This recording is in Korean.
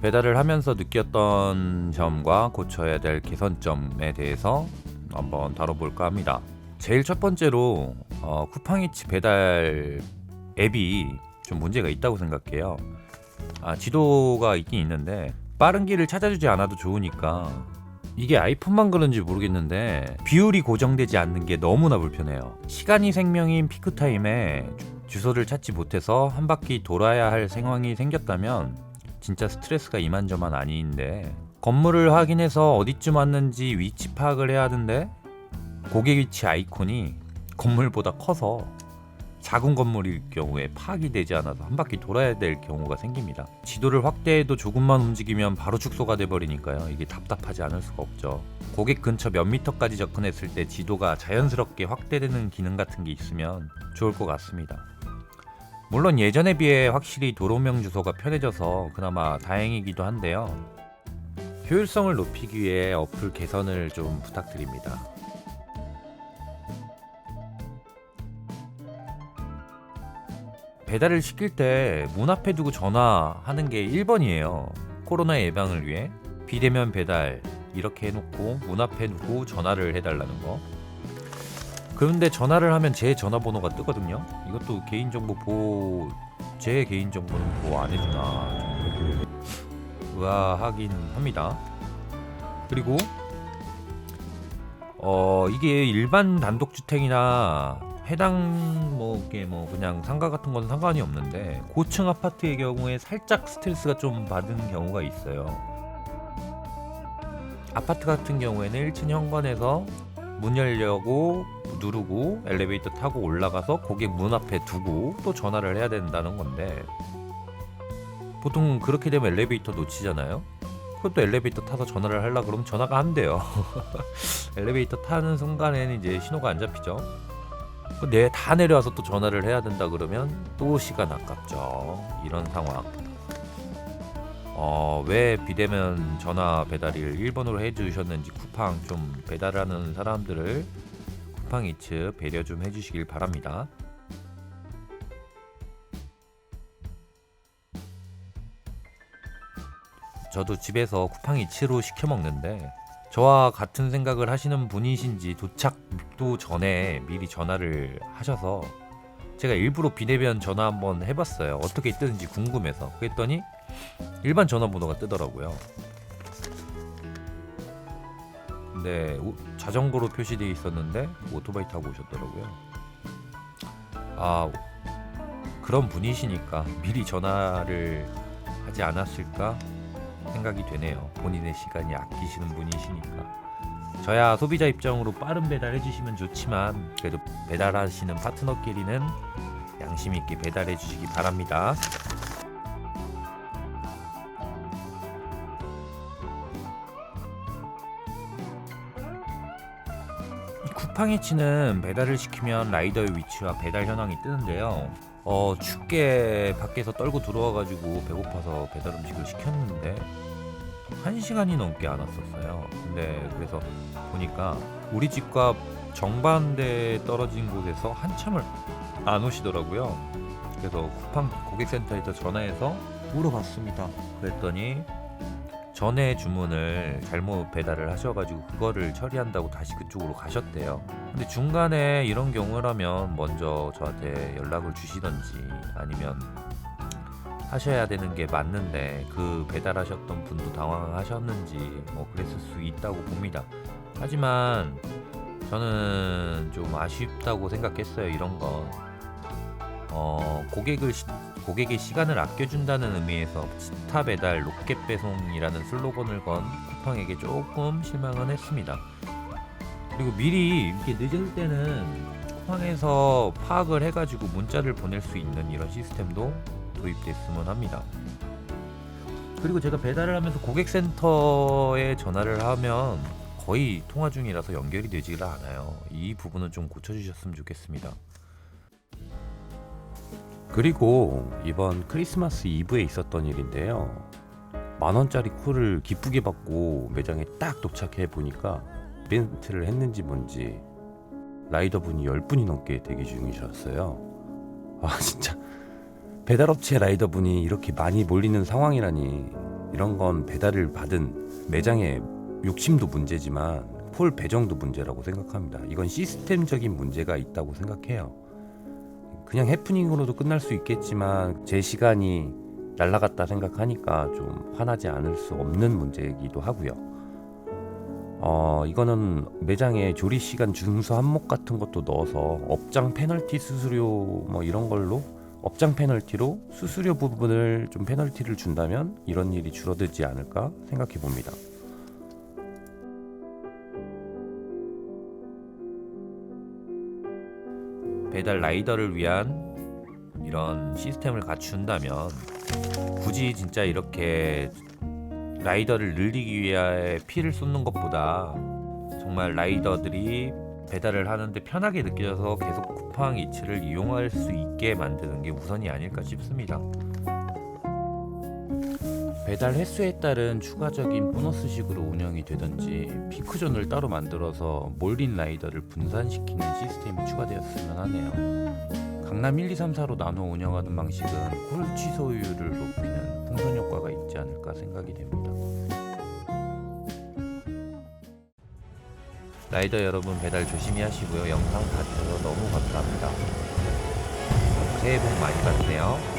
배달을 하면서 느꼈던 점과 고쳐야 될 개선점에 대해서 한번 다뤄볼까 합니다. 제일 첫 번째로 쿠팡이츠 배달 앱이 좀 문제가 있다고 생각해요. 지도가 있긴 있는데 빠른 길을 찾아주지 않아도 좋으니까, 이게 아이폰만 그런지 모르겠는데 비율이 고정되지 않는 게 너무나 불편해요. 시간이 생명인 피크타임에 주소를 찾지 못해서 한 바퀴 돌아야 할 상황이 생겼다면 진짜 스트레스가 이만저만 아닌데, 건물을 확인해서 어디쯤 왔는지 위치 파악을 해야 하는데 고객 위치 아이콘이 건물보다 커서 작은 건물일 경우에 파악이 되지 않아서 한 바퀴 돌아야 될 경우가 생깁니다. 지도를 확대해도 조금만 움직이면 바로 축소가 돼버리니까요. 이게 답답하지 않을 수가 없죠. 고객 근처 몇 미터까지 접근했을 때 지도가 자연스럽게 확대되는 기능 같은 게 있으면 좋을 것 같습니다. 물론 예전에 비해 확실히 도로명 주소가 편해져서 그나마 다행이기도 한데요. 효율성을 높이기 위해 어플 개선을 좀 부탁드립니다. 배달을 시킬 때 문 앞에 두고 전화하는 게 1번이에요. 코로나 예방을 위해 비대면 배달 이렇게 해놓고 문 앞에 두고 전화를 해달라는 거. 그런데 전화를 하면 제 전화번호가 뜨거든요. 이것도 개인정보 제 개인정보는 보호 안 해주나 좀 의아하긴 합니다. 그리고 이게 일반 단독주택이나 해당 그냥 상가 같은 건 상관이 없는데, 고층 아파트의 경우에 살짝 스트레스가 좀 받은 경우가 있어요. 아파트 같은 경우에는 1층 현관에서 문 열려고 누르고 엘리베이터 타고 올라가서 고객 문 앞에 두고 또 전화를 해야 된다는 건데, 보통 그렇게 되면 엘리베이터 놓치잖아요. 그것도 엘리베이터 타서 전화를 하려고 그러면 전화가 안 돼요. 엘리베이터 타는 순간에는 이제 신호가 안 잡히죠. 다 내려와서 또 전화를 해야 된다 그러면 또 시간 아깝죠. 이런 상황. 왜 비대면 전화 배달을 1번으로 해주셨는지 쿠팡 좀 배달하는 사람들을 쿠팡이츠 배려 좀 해주시길 바랍니다. 저도 집에서 쿠팡이츠로 시켜 먹는데, 저와 같은 생각을 하시는 분이신지 도착도 전에 미리 전화를 하셔서 제가 일부러 비대면 전화 한번 해봤어요. 어떻게 뜨는지 궁금해서. 그랬더니 일반 전화번호가 뜨더라고요. 근데 자전거로 표시되어 있었는데 오토바이 타고 오셨더라고요. 그런 분이시니까 미리 전화를 하지 않았을까 생각이 되네요. 본인의 시간이 아끼시는 분이시니까. 저야 소비자 입장으로 빠른 배달 해주시면 좋지만, 그래도 배달하시는 파트너끼리는 양심 있게 배달해 주시기 바랍니다. 쿠팡이츠는 배달을 시키면 라이더의 위치와 배달 현황이 뜨는데요. 춥게 밖에서 떨고 들어와가지고 배고파서 배달 음식을 시켰는데 1시간이 넘게 안 왔었어요. 근데 그래서 보니까 우리 집과 정반대에 떨어진 곳에서 한참을 안 오시더라고요. 그래서 쿠팡 고객센터에서 전화해서 물어봤습니다. 그랬더니 전에 주문을 잘못 배달을 하셔가지고 그거를 처리한다고 다시 그쪽으로 가셨대요. 근데 중간에 이런 경우라면 먼저 저한테 연락을 주시던지 아니면 하셔야 되는 게 맞는데, 그 배달하셨던 분도 당황하셨는지 그랬을 수 있다고 봅니다. 하지만 저는 좀 아쉽다고 생각했어요. 이런 건 고객의 시간을 아껴준다는 의미에서 스타 배달 로켓 배송이라는 슬로건을 건 쿠팡에게 조금 실망은 했습니다. 그리고 미리 이렇게 늦을 때는 쿠팡에서 파악을 해가지고 문자를 보낼 수 있는 이런 시스템도 도입됐으면 합니다. 그리고 제가 배달을 하면서 고객센터에 전화를 하면 거의 통화 중이라서 연결이 되지가 않아요. 이 부분은 좀 고쳐주셨으면 좋겠습니다. 그리고 이번 크리스마스 이브에 있었던 일인데요. 10,000원짜리 콜을 기쁘게 받고 매장에 딱 도착해 보니까 이벤트를 했는지 뭔지 라이더분이 10분이 넘게 대기 중이셨어요. 진짜 배달업체 라이더분이 이렇게 많이 몰리는 상황이라니 이런 건 배달을 받은 매장의 욕심도 문제지만 콜 배정도 문제라고 생각합니다. 이건 시스템적인 문제가 있다고 생각해요. 그냥 해프닝으로도 끝날 수 있겠지만 제 시간이 날라갔다 생각하니까 좀 화나지 않을 수 없는 문제이기도 하고요. 이거는 매장에 조리 시간 준수 항목 같은 것도 넣어서 업장 페널티 수수료 뭐 이런 걸로 업장 페널티로 수수료 부분을 좀 페널티를 준다면 이런 일이 줄어들지 않을까 생각해 봅니다. 배달 라이더를 위한 이런 시스템을 갖춘다면 굳이 진짜 이렇게 라이더를 늘리기 위해 피를 쏟는 것보다 정말 라이더들이 배달을 하는데 편하게 느껴져서 계속 쿠팡 이츠를 이용할 수 있게 만드는 게 우선이 아닐까 싶습니다. 배달 횟수에 따른 추가적인 보너스식으로 운영이 되든지 피크존을 따로 만들어서 몰린 라이더를 분산시키는 시스템이 추가되었으면 하네요. 강남 1, 2, 3, 4로 나눠 운영하는 방식은 콜 취소율을 높이는 풍선 효과가 있지 않을까 생각이 됩니다. 라이더 여러분 배달 조심히 하시고요. 영상 봐주셔서 너무 감사합니다. 새해 복 많이 받으세요.